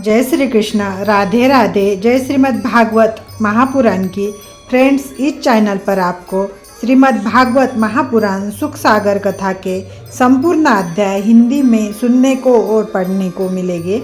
जय श्री कृष्ण, राधे राधे। जय श्रीमद् भागवत महापुराण की। फ्रेंड्स, इस चैनल पर आपको श्रीमद् भागवत महापुराण सुख सागर कथा के संपूर्ण अध्याय हिंदी में सुनने को और पढ़ने को मिलेंगे।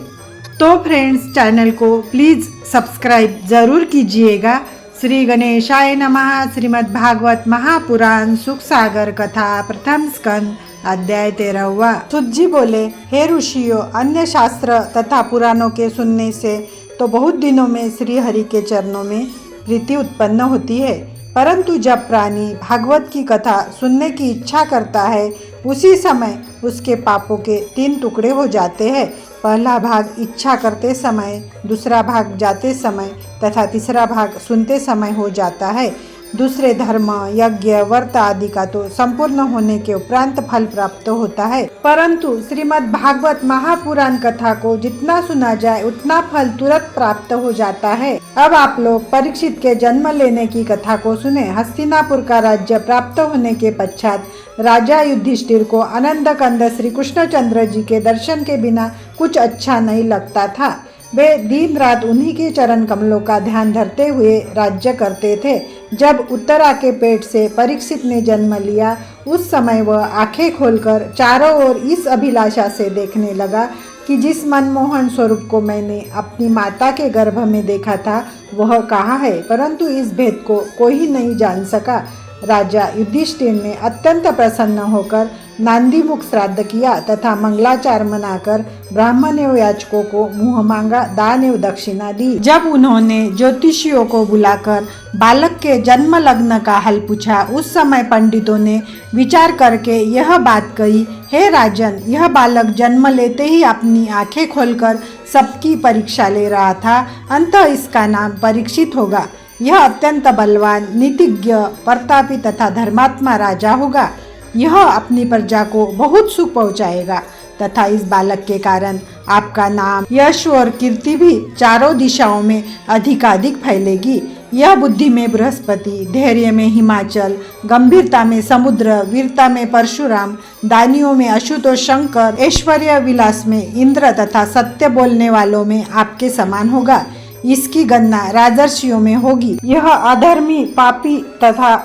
तो फ्रेंड्स, चैनल को प्लीज़ सब्सक्राइब ज़रूर कीजिएगा। श्री गणेशाय नमः। श्रीमद् भागवत महापुराण सुख सागर कथा प्रथम स्कंद अध्याय 13वां। सुत जी बोले, हे ऋषियों, अन्य शास्त्र तथा पुराणों के सुनने से तो बहुत दिनों में श्री हरि के चरणों में प्रीति उत्पन्न होती है, परंतु जब प्राणी भागवत की कथा सुनने की इच्छा करता है, उसी समय उसके पापों के 3 टुकड़े हो जाते हैं। पहला भाग इच्छा करते समय, दूसरा भाग जाते समय तथा तीसरा भाग सुनते समय हो जाता है। दूसरे धर्म, यज्ञ, व्रत आदि का तो संपूर्ण होने के उपरांत फल प्राप्त होता है, परंतु श्रीमद् भागवत महापुराण कथा को जितना सुना जाए उतना फल तुरंत प्राप्त हो जाता है। अब आप लोग परीक्षित के जन्म लेने की कथा को सुने। हस्तिनापुर का राज्य प्राप्त होने के पश्चात राजा युधिष्ठिर को आनंद कंद श्री कृष्णचंद्र जी के दर्शन के बिना कुछ अच्छा नहीं लगता था। वे दिन रात उन्हीं के चरण कमलों का ध्यान धरते हुए राज्य करते थे। जब उत्तरा के पेट से परीक्षित ने जन्म लिया, उस समय वह आंखें खोलकर चारों ओर इस अभिलाषा से देखने लगा कि जिस मनमोहन स्वरूप को मैंने अपनी माता के गर्भ में देखा था वह कहाँ है, परंतु इस भेद को कोई नहीं जान सका। राजा युधिष्ठिर ने अत्यंत प्रसन्न होकर नांदीमुख श्राद्ध किया तथा मंगलाचार मनाकर ब्राह्मण एवं याचकों को मुँह मांगा दान एवं दक्षिणा दी। जब उन्होंने ज्योतिषियों को बुलाकर बालक के जन्म लग्न का हल पूछा, उस समय पंडितों ने विचार करके यह बात कही, हे राजन, यह बालक जन्म लेते ही अपनी आंखें खोलकर सबकी परीक्षा ले रहा था, अंततः इसका नाम परीक्षित होगा। यह अत्यंत बलवान, नीतिज्ञ, प्रतापी तथा धर्मात्मा राजा होगा। यह अपनी प्रजा को बहुत सुख पहुंचाएगा तथा इस बालक के कारण आपका नाम, यश और कीर्ति भी चारों दिशाओं में अधिकाधिक फैलेगी। यह बुद्धि में बृहस्पति, धैर्य में हिमाचल, गंभीरता में समुद्र, वीरता में परशुराम, दानियों में अशुतोष शंकर, ऐश्वर्य विलास में इंद्र तथा सत्य बोलने वालों में आपके समान होगा। इसकी गणना राजर्षियों में होगी। यह अधर्मी, पापी तथा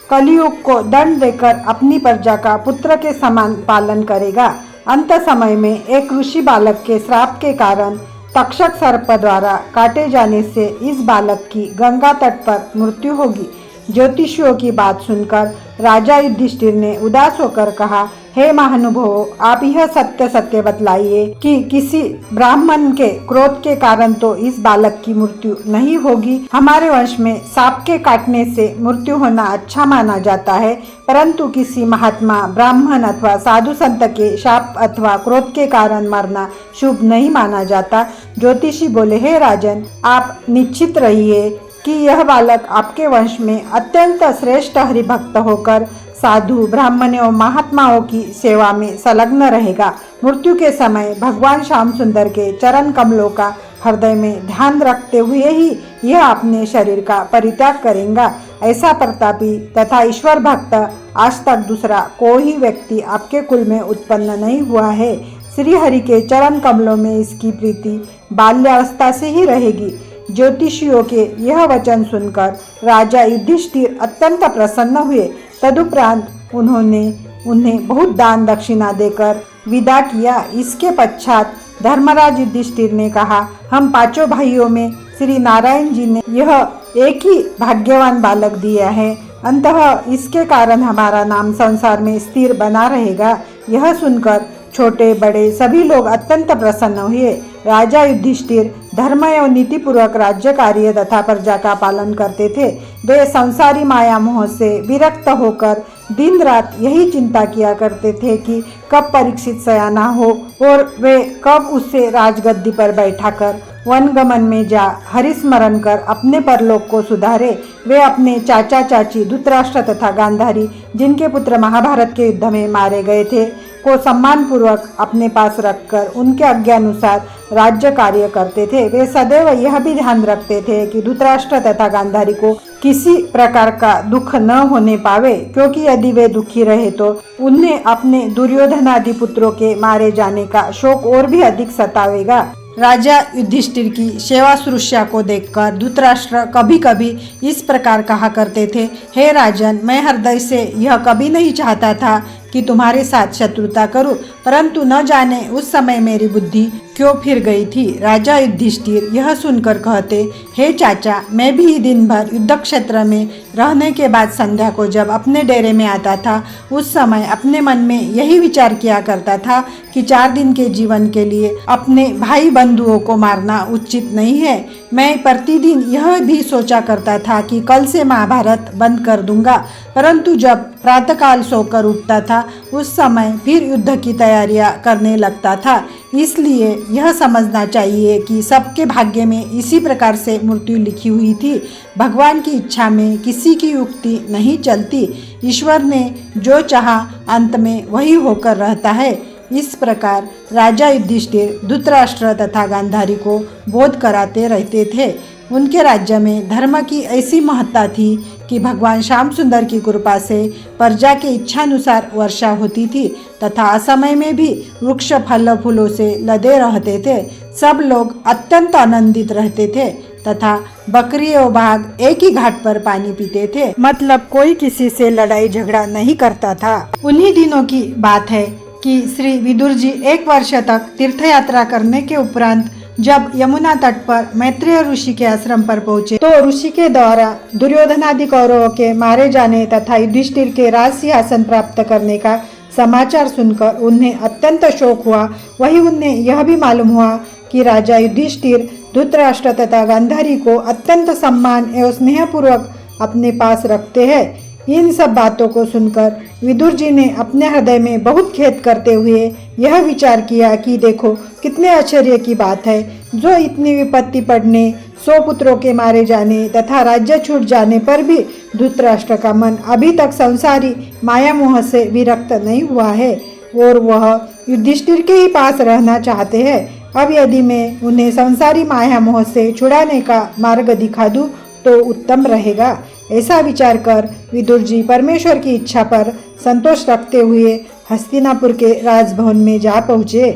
कलियुग को दंड देकर अपनी प्रजा का पुत्र के समान पालन करेगा। अंत समय में एक ऋषि बालक के श्राप के कारण तक्षक सर्प द्वारा काटे जाने से इस बालक की गंगा तट पर मृत्यु होगी। ज्योतिषियों की बात सुनकर राजा युधिष्ठिर ने उदास होकर कहा, हे महानुभावों, आप यह सत्य सत्य बतलाइए कि किसी ब्राह्मण के क्रोध के कारण तो इस बालक की मृत्यु नहीं होगी। हमारे वंश में सांप के काटने से मृत्यु होना अच्छा माना जाता है, परंतु किसी महात्मा, ब्राह्मण अथवा साधु संत के शाप अथवा क्रोध के कारण मरना शुभ नहीं माना जाता। ज्योतिषी बोले, हे राजन, आप निश्चित रहिए कि यह बालक आपके वंश में अत्यंत श्रेष्ठ हरिभक्त होकर साधु, ब्राह्मण एवं महात्माओं की सेवा में संलग्न रहेगा। मृत्यु के समय भगवान श्याम सुंदर के चरण कमलों का हृदय में ध्यान रखते हुए ही यह अपने शरीर का परित्याग करेगा। ऐसा प्रतापी तथा ईश्वर भक्त आज तक दूसरा कोई व्यक्ति आपके कुल में उत्पन्न नहीं हुआ है। श्री हरि के चरण कमलों में इसकी प्रीति बाल्यावस्था से ही रहेगी। ज्योतिषियों के यह वचन सुनकर राजा युधिष्ठिर अत्यंत प्रसन्न हुए। तदुपरांत उन्होंने उन्हें बहुत दान दक्षिणा देकर विदा किया। इसके पश्चात धर्मराज युधिष्ठिर ने कहा, हम 5 भाइयों में श्री नारायण जी ने यह एक ही भाग्यवान बालक दिया है, अंततः इसके कारण हमारा नाम संसार में स्थिर बना रहेगा। यह सुनकर छोटे बड़े सभी लोग अत्यंत प्रसन्न हुए। राजा युधिष्ठिर धर्म एवं नीति पूर्वक राज्य कार्य तथा प्रजा का पालन करते थे। वे संसारी माया मोह से विरक्त होकर दिन रात यही चिंता किया करते थे कि कब परीक्षित सयाना हो और वे कब उससे राजगद्दी पर बैठाकर वनगमन में जा हरिस्मरण कर अपने परलोक को सुधारे। वे अपने चाचा चाची धृतराष्ट्र तथा गांधारी, जिनके पुत्र महाभारत के युद्ध में मारे गए थे, को सम्मान पूर्वक अपने पास रखकर उनके आज्ञानुसार राज्य कार्य करते थे। वे सदैव यह भी ध्यान रखते थे कि धृतराष्ट्र तथा गांधारी को किसी प्रकार का दुख न होने पावे, क्योंकि यदि वे दुखी रहे तो उन्हें अपने दुर्योधनादि पुत्रों के मारे जाने का शोक और भी अधिक सतावेगा। राजा युधिष्ठिर की सेवा शुश्रूषा को देखकर धृतराष्ट्र कभी कभी इस प्रकार कहा करते थे, हे राजन, मैं हृदय से यह कभी नहीं चाहता था कि तुम्हारे साथ शत्रुता करूं, परंतु न जाने उस समय मेरी बुद्धि क्यों फिर गई थी। राजा युधिष्ठिर यह सुनकर कहते, हे चाचा, मैं भी दिन भर युद्ध क्षेत्र में रहने के बाद संध्या को जब अपने डेरे में आता था, उस समय अपने मन में यही विचार किया करता था कि 4 दिन के जीवन के लिए अपने भाई बंधुओं को मारना उचित नहीं है। मैं प्रतिदिन यह भी सोचा करता था कि कल से महाभारत बंद कर दूंगा, परंतु जब प्रातःकाल सोकर उठता था उस समय फिर युद्ध की तैयारियां करने लगता था। इसलिए यह समझना चाहिए कि सबके भाग्य में इसी प्रकार से मृत्यु लिखी हुई थी। भगवान की इच्छा में किसी की युक्ति नहीं चलती। ईश्वर ने जो चाहा अंत में वही होकर रहता है। इस प्रकार राजा युधिष्ठिर धृतराष्ट्र तथा गांधारी को बोध कराते रहते थे। उनके राज्य में धर्म की ऐसी महत्ता थी कि भगवान श्याम सुंदर की कृपा से प्रजा के इच्छानुसार वर्षा होती थी तथा असमय में भी वृक्ष फल फूलों से लदे रहते थे। सब लोग अत्यंत आनंदित रहते थे तथा बकरी और बाघ एक ही घाट पर पानी पीते थे, मतलब कोई किसी से लड़ाई झगड़ा नहीं करता था। उन्हीं दिनों की बात है कि श्री विदुर जी 1 वर्ष तक तीर्थ यात्रा करने के उपरांत जब यमुना तट पर मैत्रेय ऋषि के आश्रम पर पहुंचे तो ऋषि के द्वारा दुर्योधनादि कौरवों के मारे जाने तथा युधिष्ठिर के राज सिंहासन प्राप्त करने का समाचार सुनकर उन्हें अत्यंत शोक हुआ। वही उन्हें यह भी मालूम हुआ कि राजा युधिष्ठिर धृतराष्ट्र तथा गांधारी को अत्यंत सम्मान एवं स्नेहपूर्वक अपने पास रखते हैं। इन सब बातों को सुनकर विदुर जी ने अपने हृदय में बहुत खेद करते हुए यह विचार किया कि देखो कितने आश्चर्य की बात है, जो इतनी विपत्ति पड़ने, 100 पुत्रों के मारे जाने तथा राज्य छूट जाने पर भी धृतराष्ट्र का मन अभी तक संसारी माया मोह से विरक्त नहीं हुआ है और वह युधिष्ठिर के ही पास रहना चाहते हैं। अब यदि मैं उन्हें संसारी माया मोह से छुड़ाने का मार्ग दिखा दूं तो उत्तम रहेगा। ऐसा विचार कर विदुर जी परमेश्वर की इच्छा पर संतोष रखते हुए हस्तिनापुर के राजभवन में जा पहुँचे।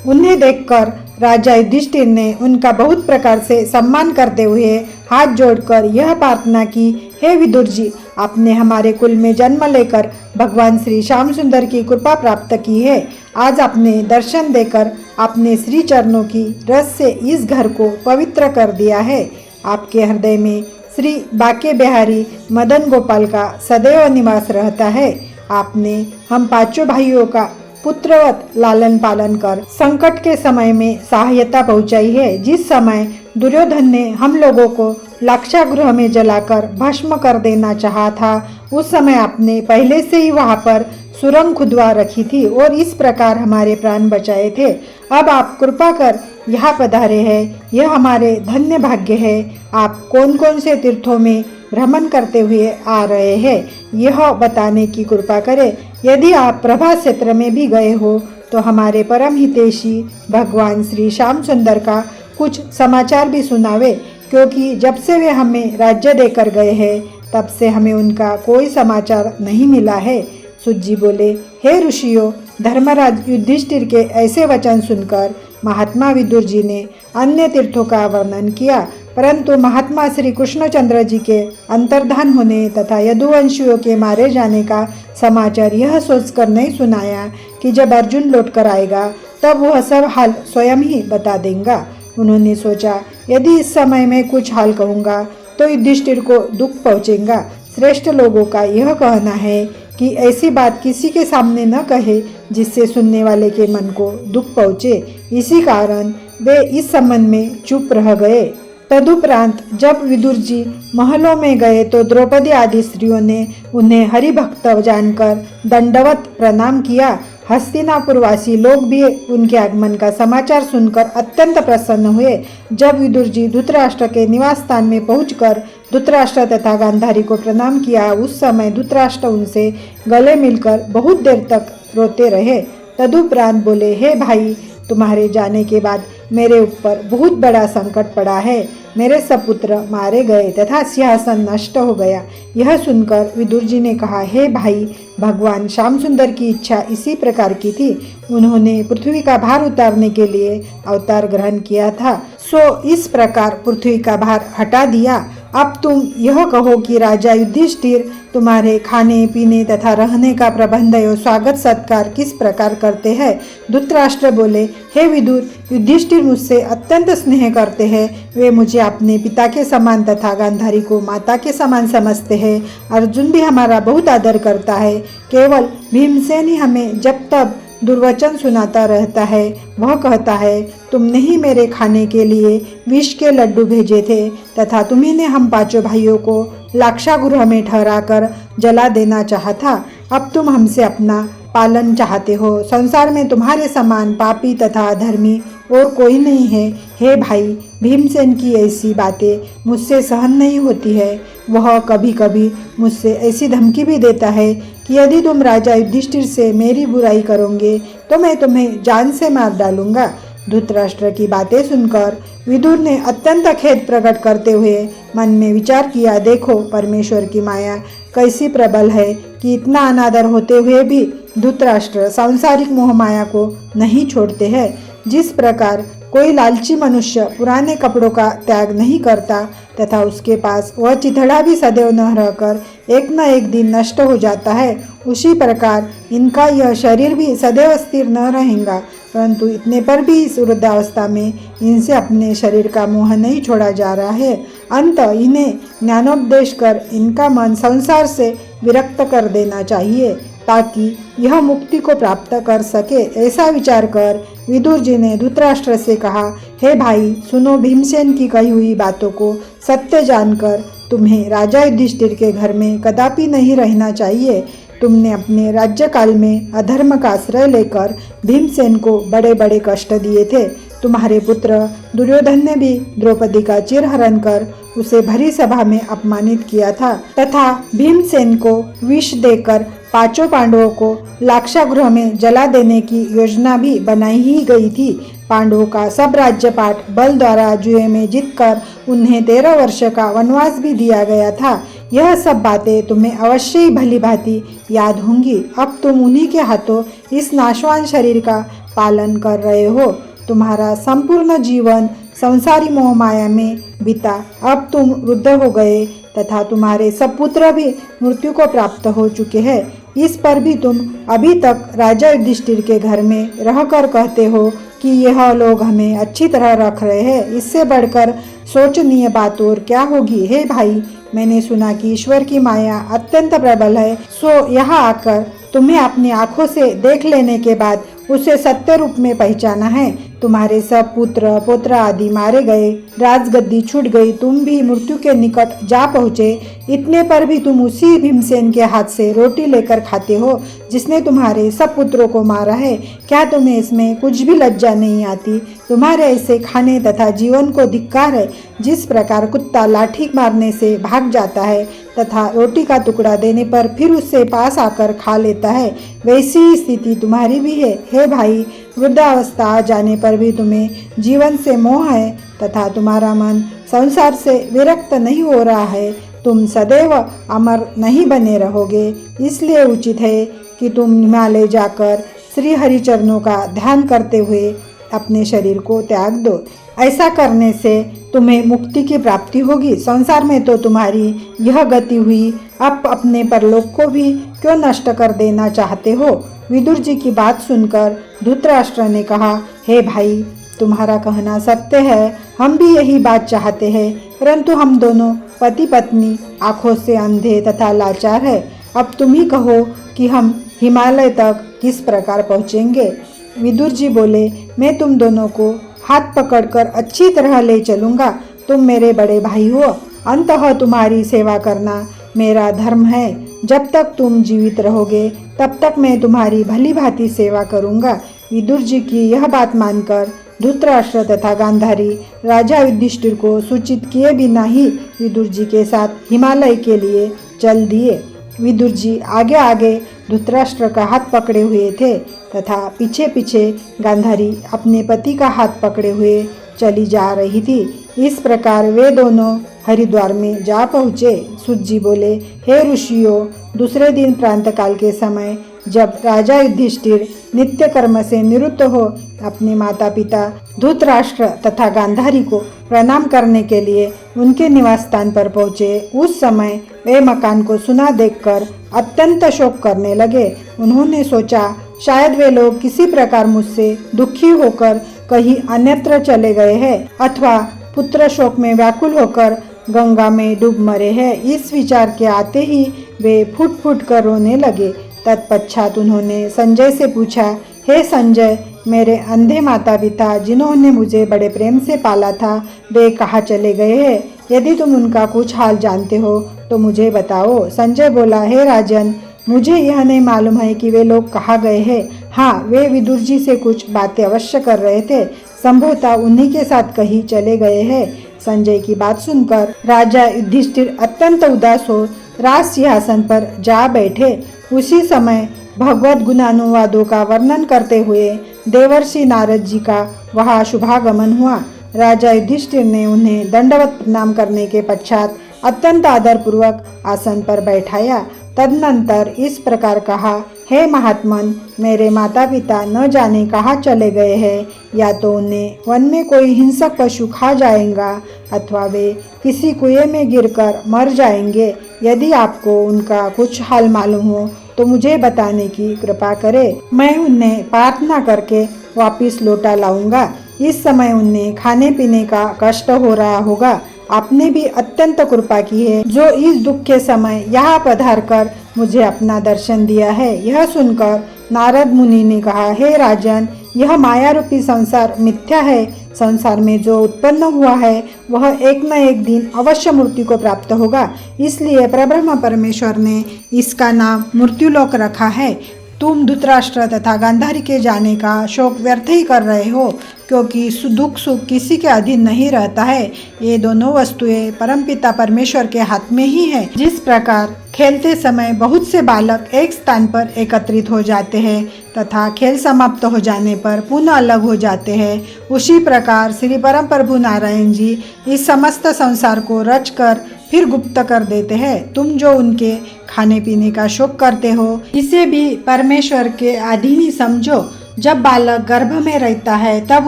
उन्हें देखकर राजा युधिष्ठिर ने उनका बहुत प्रकार से सम्मान करते हुए हाथ जोड़कर यह प्रार्थना की, हे विदुर जी, आपने हमारे कुल में जन्म लेकर भगवान श्री श्याम सुंदर की कृपा प्राप्त की है। आज आपने दर्शन देकर आपने श्री चरणों की रस से इस घर को पवित्र कर दिया है। आपके हृदय में श्री बाके बिहारी मदन गोपाल का सदैव निवास रहता है। आपने हम 5 भाइयों का पुत्रवत लालन पालन कर संकट के समय में सहायता पहुंचाई है। जिस समय दुर्योधन ने हम लोगों को लाक्षागृह में जलाकर भस्म कर देना चाहा था, उस समय आपने पहले से ही वहां पर सुरंग खुदवा रखी थी और इस प्रकार हमारे प्राण बचाए थे। अब आप कृपा कर यहाँ पधारे हैं, यह हमारे धन्य भाग्य है। आप कौन कौन से तीर्थों में भ्रमण करते हुए आ रहे हैं, यह बताने की कृपा करें। यदि आप प्रभा क्षेत्र में भी गए हो तो हमारे परम हितैषी भगवान श्री श्याम सुंदर का कुछ समाचार भी सुनावे, क्योंकि जब से वे हमें राज्य देकर गए हैं तब से हमें उनका कोई समाचार नहीं मिला है। सुत जी बोले, हे ऋषियों, धर्मराज युधिष्ठिर के ऐसे वचन सुनकर महात्मा विदुर जी ने अन्य तीर्थों का वर्णन किया, परंतु महात्मा श्री कृष्णचंद्र जी के अंतर्धान होने तथा यदुवंशियों के मारे जाने का समाचार यह सोचकर नहीं सुनाया कि जब अर्जुन लौट कर आएगा तब वह सब हाल स्वयं ही बता देगा। उन्होंने सोचा, यदि इस समय मैं कुछ हाल कहूँगा तो युधिष्ठिर को दुख पहुँचेगा। श्रेष्ठ लोगों का यह कहना है कि ऐसी बात किसी के सामने न कहे जिससे सुनने वाले के मन को दुख पहुँचे। इसी कारण वे इस संबंध में चुप रह गए। तदुपरांत जब विदुर जी महलों में गए तो द्रौपदी आदि स्त्रियों ने उन्हें हरिभक्त जानकर दंडवत प्रणाम किया। हस्तिनापुरवासी लोग भी उनके आगमन का समाचार सुनकर अत्यंत प्रसन्न हुए। जब विदुर जी धृतराष्ट्र के निवास स्थान में पहुंचकर धृतराष्ट्र तथा गांधारी को प्रणाम किया, उस समय धृतराष्ट्र उनसे गले मिलकर बहुत देर तक रोते रहे। तदुपरांत बोले, हे भाई, तुम्हारे जाने के बाद मेरे ऊपर बहुत बड़ा संकट पड़ा है। मेरे सपुत्र मारे गए तथा सिंहासन नष्ट हो गया। यह सुनकर विदुर जी ने कहा, हे भाई, भगवान श्याम सुंदर की इच्छा इसी प्रकार की थी। उन्होंने पृथ्वी का भार उतारने के लिए अवतार ग्रहण किया था, सो इस प्रकार पृथ्वी का भार हटा दिया। अब तुम यह कहो कि राजा युधिष्ठिर तुम्हारे खाने पीने तथा रहने का प्रबंध एवं स्वागत सत्कार किस प्रकार करते हैं। धृतराष्ट्र बोले, हे विदुर, युधिष्ठिर मुझसे अत्यंत स्नेह करते हैं। वे मुझे अपने पिता के समान तथा गांधारी को माता के समान समझते हैं। अर्जुन भी हमारा बहुत आदर करता है। केवल भीमसेन ही हमें जब तब दुर्वचन सुनाता रहता है। वह कहता है, तुमने ही मेरे खाने के लिए विष के लड्डू भेजे थे तथा तुम्ही ने हम पांचों भाइयों को लाक्षागृह में ठहराकर जला देना चाहा था। अब तुम हमसे अपना पालन चाहते हो। संसार में तुम्हारे समान पापी तथा अधर्मी और कोई नहीं है। हे भाई, भीमसेन की ऐसी बातें मुझसे सहन नहीं होती है। वह कभी कभी मुझसे ऐसी धमकी भी देता है कि यदि तुम राजा युधिष्ठिर से मेरी बुराई करोगे तो मैं तुम्हें जान से मार डालूंगा। धृतराष्ट्र की बातें सुनकर विदुर ने अत्यंत खेद प्रकट करते हुए मन में विचार किया, देखो परमेश्वर की माया कैसी प्रबल है कि इतना अनादर होते हुए भी धृतराष्ट्र सांसारिक मोह माया को नहीं छोड़ते हैं। जिस प्रकार कोई लालची मनुष्य पुराने कपड़ों का त्याग नहीं करता तथा उसके पास वह चिथड़ा भी सदैव न रहकर एक न एक दिन नष्ट हो जाता है, उसी प्रकार इनका यह शरीर भी सदैव स्थिर न रहेगा। परंतु इतने पर भी इस वृद्धावस्था में इनसे अपने शरीर का मोह नहीं छोड़ा जा रहा है। अंत इन्हें ज्ञानोपदेश कर इनका मन संसार से विरक्त कर देना चाहिए ताकि यह मुक्ति को प्राप्त कर सके। ऐसा विचार कर विदुर जी ने धृतराष्ट्र से कहा, हे भाई, सुनो, भीमसेन की कही हुई बातों को सत्य जानकर तुम्हें राजा युधिष्ठिर के घर में कदापि नहीं रहना चाहिए। तुमने अपने राज्यकाल में अधर्म का आश्रय लेकर भीमसेन को बड़े बड़े कष्ट दिए थे। तुम्हारे पुत्र दुर्योधन ने भी द्रौपदी का चिरहरण कर उसे भरी सभा में अपमानित किया था तथा भीमसेन को विष देकर पांचों पांडवों को लाक्षागृह में जला देने की योजना भी बनाई ही गई थी। पांडवों का सब राज्यपाट बल द्वारा जुए में जीतकर उन्हें 13 वर्ष का वनवास भी दिया गया था। यह सब बातें तुम्हें अवश्य ही भली भांति याद होंगी। अब तुम उन्हीं के हाथों इस नाशवान शरीर का पालन कर रहे हो। तुम्हारा संपूर्ण जीवन संसारी मोह माया में बीता। अब तुम वृद्ध हो गए तथा तुम्हारे सब पुत्र भी मृत्यु को प्राप्त हो चुके हैं। इस पर भी तुम अभी तक राजा युधिष्ठिर के घर में रहकर कहते हो कि यह लोग हमें अच्छी तरह रख रहे हैं। इससे बढ़कर सोचनीय बात और क्या होगी। हे भाई, मैंने सुना कि ईश्वर की माया अत्यंत प्रबल है, सो यहाँ आकर तुम्हें अपनी आंखों से देख लेने के बाद उसे सत्य रूप में पहचाना है। तुम्हारे सब पुत्र पौत्र आदि मारे गए, राजगद्दी छूट गई, तुम भी मृत्यु के निकट जा पहुँचे। इतने पर भी तुम उसी भीमसेन के हाथ से रोटी लेकर खाते हो जिसने तुम्हारे सब पुत्रों को मारा है। क्या तुम्हें इसमें कुछ भी लज्जा नहीं आती? तुम्हारे ऐसे खाने तथा जीवन को धिक्कार है। जिस प्रकार कुत्ता लाठी मारने से भाग जाता है तथा रोटी का टुकड़ा देने पर फिर उससे पास आकर खा लेता है, वैसी ही स्थिति तुम्हारी भी है। हे भाई, वृद्धावस्था आ जाने पर भी तुम्हें जीवन से मोह है तथा तुम्हारा मन संसार से विरक्त नहीं हो रहा है। तुम सदैव अमर नहीं बने रहोगे। इसलिए उचित है कि तुम हिमालय जाकर श्री हरि चरणों का ध्यान करते हुए अपने शरीर को त्याग दो। ऐसा करने से तुम्हें मुक्ति की प्राप्ति होगी। संसार में तो तुम्हारी यह गति हुई, अब अपने परलोक को भी क्यों नष्ट कर देना चाहते हो? विदुर जी की बात सुनकर धृतराष्ट्र ने कहा, हे भाई, तुम्हारा कहना सत्य है। हम भी यही बात चाहते हैं, परंतु हम दोनों पति पत्नी आंखों से अंधे तथा लाचार है। अब तुम ही कहो कि हम हिमालय तक किस प्रकार पहुँचेंगे? विदुर जी बोले, मैं तुम दोनों को हाथ पकड़कर अच्छी तरह ले चलूँगा। तुम मेरे बड़े भाई हो, अंततः तुम्हारी सेवा करना मेरा धर्म है। जब तक तुम जीवित रहोगे तब तक मैं तुम्हारी भली भांति सेवा करूँगा। विदुर जी की यह बात मानकर धृतराष्ट्र तथा गांधारी राजा युधिष्ठिर को सूचित किए बिना ही विदुर जी के साथ हिमालय के लिए चल दिए। विदुर जी आगे आगे धृतराष्ट्र का हाथ पकड़े हुए थे तथा पीछे पीछे गांधारी अपने पति का हाथ पकड़े हुए चली जा रही थी। इस प्रकार वे दोनों हरिद्वार में जा पहुँचे। सूत जी बोले, हे ऋषियों, दूसरे दिन प्रातःकाल के समय जब राजा युधिष्ठिर नित्य कर्म से निवृत्त हो अपने माता पिता धृतराष्ट्र तथा गांधारी को प्रणाम करने के लिए उनके निवास स्थान पर पहुँचे, उस समय वे मकान को सुना देखकर अत्यंत शोक करने लगे। उन्होंने सोचा शायद वे लोग किसी प्रकार मुझसे दुखी होकर कहीं अन्यत्र चले गए हैं अथवा पुत्र शोक में व्याकुल होकर गंगा में डूब मरे हैं। इस विचार के आते ही वे फुट फुट कर रोने लगे। तत्पश्चात उन्होंने संजय से पूछा, हे संजय, मेरे अंधे माता पिता जिन्होंने मुझे बड़े प्रेम से पाला था वे कहाँ चले गए हैं? यदि तुम उनका कुछ हाल जानते हो तो मुझे बताओ। संजय बोला, हे राजन, मुझे यह नहीं मालूम है कि वे लोग कहाँ गए हैं। हाँ, वे विदुर जी से कुछ बातें अवश्य कर रहे थे, संभवतः उन्हीं के साथ कहीं चले गए हैं। संजय की बात सुनकर राजा युधिष्ठिर अत्यंत उदास हो राज सिंहासन पर जा बैठे। उसी समय भगवत गुणानुवादों का वर्णन करते हुए देवर्षि नारद जी का वहाँ शुभागमन हुआ। राजा युधिष्ठिर ने उन्हें दंडवत प्रणाम करने के पश्चात अत्यंत आदरपूर्वक आसन पर बैठाया। तदनंतर इस प्रकार कहा, हे महात्मन, मेरे माता पिता न जाने कहाँ चले गए हैं, या तो उन्हें वन में कोई हिंसक पशु खा जाएगा अथवा वे किसी कुएं में गिरकर मर जाएंगे। यदि आपको उनका कुछ हाल मालूम हो तो मुझे बताने की कृपा करें, मैं उन्हें प्रार्थना करके वापिस लौटा लाऊंगा। इस समय उन्हें खाने पीने का कष्ट हो रहा होगा। आपने भी अत्यंत कृपा की है जो इस दुख के समय यहाँ पधार कर मुझे अपना दर्शन दिया है। यह सुनकर नारद मुनि ने कहा, हे राजन, यह माया रूपी संसार मिथ्या है। संसार में जो उत्पन्न हुआ है वह एक न एक दिन अवश्य मृत्यु को प्राप्त होगा। इसलिए परब्रह्म परमेश्वर ने इसका नाम मृत्युलोक रखा है। तुम धृतराष्ट्र तथा गांधारी के जाने का शोक व्यर्थ ही कर रहे हो, क्योंकि दुख सुख किसी के अधीन नहीं रहता है। ये दोनों वस्तुएं परमपिता परमेश्वर के हाथ में ही है। जिस प्रकार खेलते समय बहुत से बालक एक स्थान पर एकत्रित हो जाते हैं तथा खेल समाप्त हो जाने पर पुनः अलग हो जाते हैं, उसी प्रकार श्री परम प्रभु नारायण जी इस समस्त संसार को रचकर फिर गुप्त कर देते हैं। तुम जो उनके खाने पीने का शौक करते हो, इसे भी परमेश्वर के अधीन ही समझो। जब बालक गर्भ में रहता है तब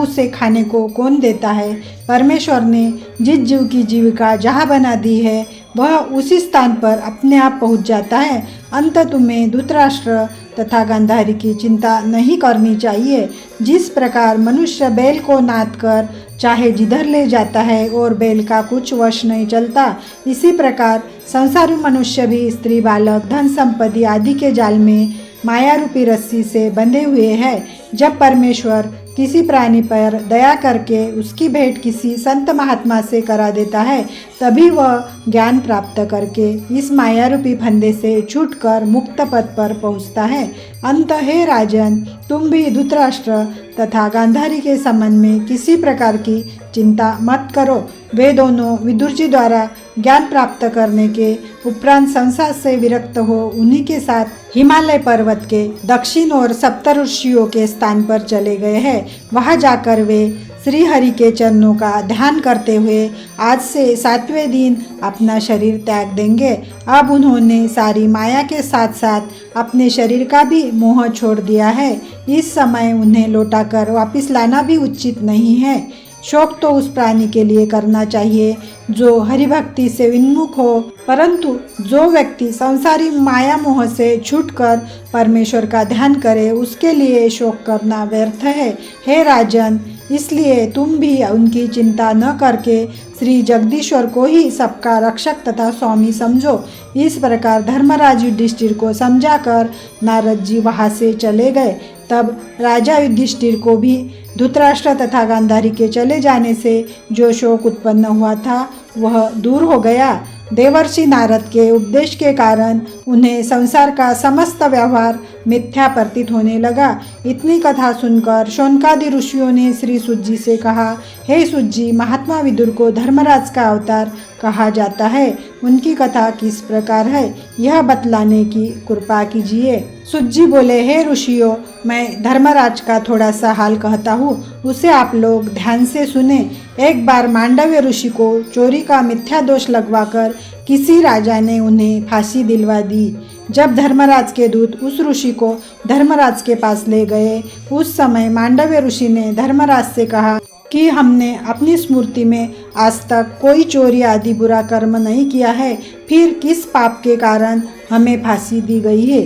उसे खाने को कौन देता है? परमेश्वर ने जिस जीव की जीविका जहाँ बना दी है वह उसी स्थान पर अपने आप पहुँच जाता है। अंत तुम्हें धृतराष्ट्र तथा गांधारी की चिंता नहीं करनी चाहिए। जिस प्रकार मनुष्य बैल को नाद कर चाहे जिधर ले जाता है और बैल का कुछ वश नहीं चलता, इसी प्रकार संसारी मनुष्य भी स्त्री बालक धन संपत्ति आदि के जाल में माया रूपी रस्सी से बंधे हुए हैं। जब परमेश्वर किसी प्राणी पर दया करके उसकी भेंट किसी संत महात्मा से करा देता है, तभी वह ज्ञान प्राप्त करके इस माया रूपी फंदे से छूटकर मुक्त पद पर पहुँचता है। अंत हे राजन, तुम भी धृतराष्ट्र तथा गांधारी के संबंध में किसी प्रकार की चिंता मत करो। वे दोनों विदुर जी द्वारा ज्ञान प्राप्त करने के उपरांत संसार से विरक्त हो उन्हीं के साथ हिमालय पर्वत के दक्षिण और सप्तऋषियों के स्थान पर चले गए हैं। वहां जाकर वे श्री हरि के चरणों का ध्यान करते हुए आज से 7वें दिन अपना शरीर त्याग देंगे। अब उन्होंने सारी माया के साथ साथ अपने शरीर का भी मोह छोड़ दिया है। इस समय उन्हें लौटाकर वापस लाना भी उचित नहीं है। शोक तो उस प्राणी के लिए करना चाहिए जो हरिभक्ति से विन्मुख हो, परंतु जो व्यक्ति संसारी माया मोह से छूटकर परमेश्वर का ध्यान करे उसके लिए शोक करना व्यर्थ है। हे राजन, इसलिए तुम भी उनकी चिंता न करके श्री जगदीश्वर को ही सबका रक्षक तथा स्वामी समझो। इस प्रकार धर्मराज युधिष्ठिर को समझाकर नारद जी वहाँ से चले गए। तब राजा युधिष्ठिर को भी धृतराष्ट्र तथा गांधारी के चले जाने से जो शोक उत्पन्न हुआ था वह दूर हो गया। देवर्षि नारद के उपदेश के कारण उन्हें संसार का समस्त व्यवहार मिथ्या प्रतीत होने लगा। इतनी कथा सुनकर शौनकादि ऋषियों ने श्री सूत जी से कहा, हे सूत जी, महात्मा विदुर को धर्मराज का अवतार कहा जाता है उनकी कथा किस प्रकार है यह बतलाने की कृपा कीजिए। सूत जी बोले, हे ऋषियों, मैं धर्मराज का थोड़ा सा हाल कहता हूँ, उसे आप लोग ध्यान से सुने। एक बार मांडव्य ऋषि को चोरी का मिथ्या दोष लगवाकर किसी राजा ने उन्हें फांसी दिलवा दी। जब धर्मराज के दूत उस ऋषि को धर्मराज के पास ले गए, उस समय मांडव्य ऋषि ने धर्मराज से कहा कि हमने अपनी स्मृति में आज तक कोई चोरी आदि बुरा कर्म नहीं किया है, फिर किस पाप के कारण हमें फांसी दी गई है,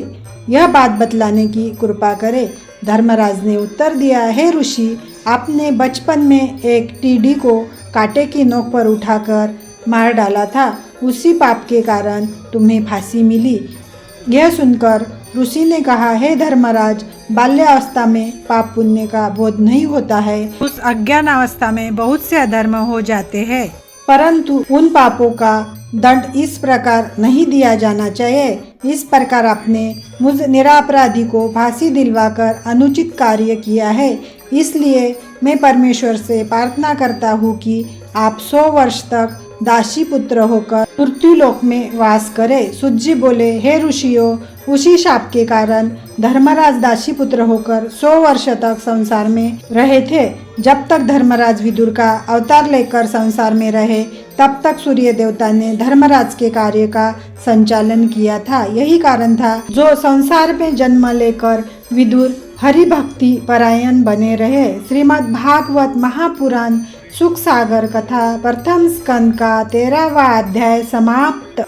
यह बात बतलाने की कृपा करे। धर्मराज ने उत्तर दिया, हे ऋषि, आपने बचपन में एक टीडी को कांटे की नोक पर उठाकर मार डाला था, उसी पाप के कारण तुम्हें फांसी मिली। यह सुनकर ऋषि ने कहा, हे धर्मराज, बाल्यावस्था में पाप पुण्य का बोध नहीं होता है, उस अज्ञान अवस्था में बहुत से अधर्म हो जाते हैं, परंतु उन पापों का दंड इस प्रकार नहीं दिया जाना चाहिए। इस प्रकार आपने मुझ निरापराधी को फांसी दिलवाकर अनुचित कार्य किया है, इसलिए मैं परमेश्वर से प्रार्थना करता हूँ कि आप 100 वर्ष तक दासी पुत्र होकर पृथ्वीलोक में वास करे। सूत जी बोले, हे ऋषियों, उसी शाप के कारण धर्मराज दासी पुत्र होकर 100 वर्ष तक संसार में रहे थे। जब तक धर्मराज विदुर का अवतार लेकर संसार में रहे, तब तक सूर्य देवता ने धर्मराज के कार्य का संचालन किया था। यही कारण था जो संसार में जन्म लेकर विदुर हरि भक्ति परायण बने रहे। श्रीमद् भागवत महापुराण सुख सागर कथा प्रथम स्कंद का 13वां अध्याय समाप्त।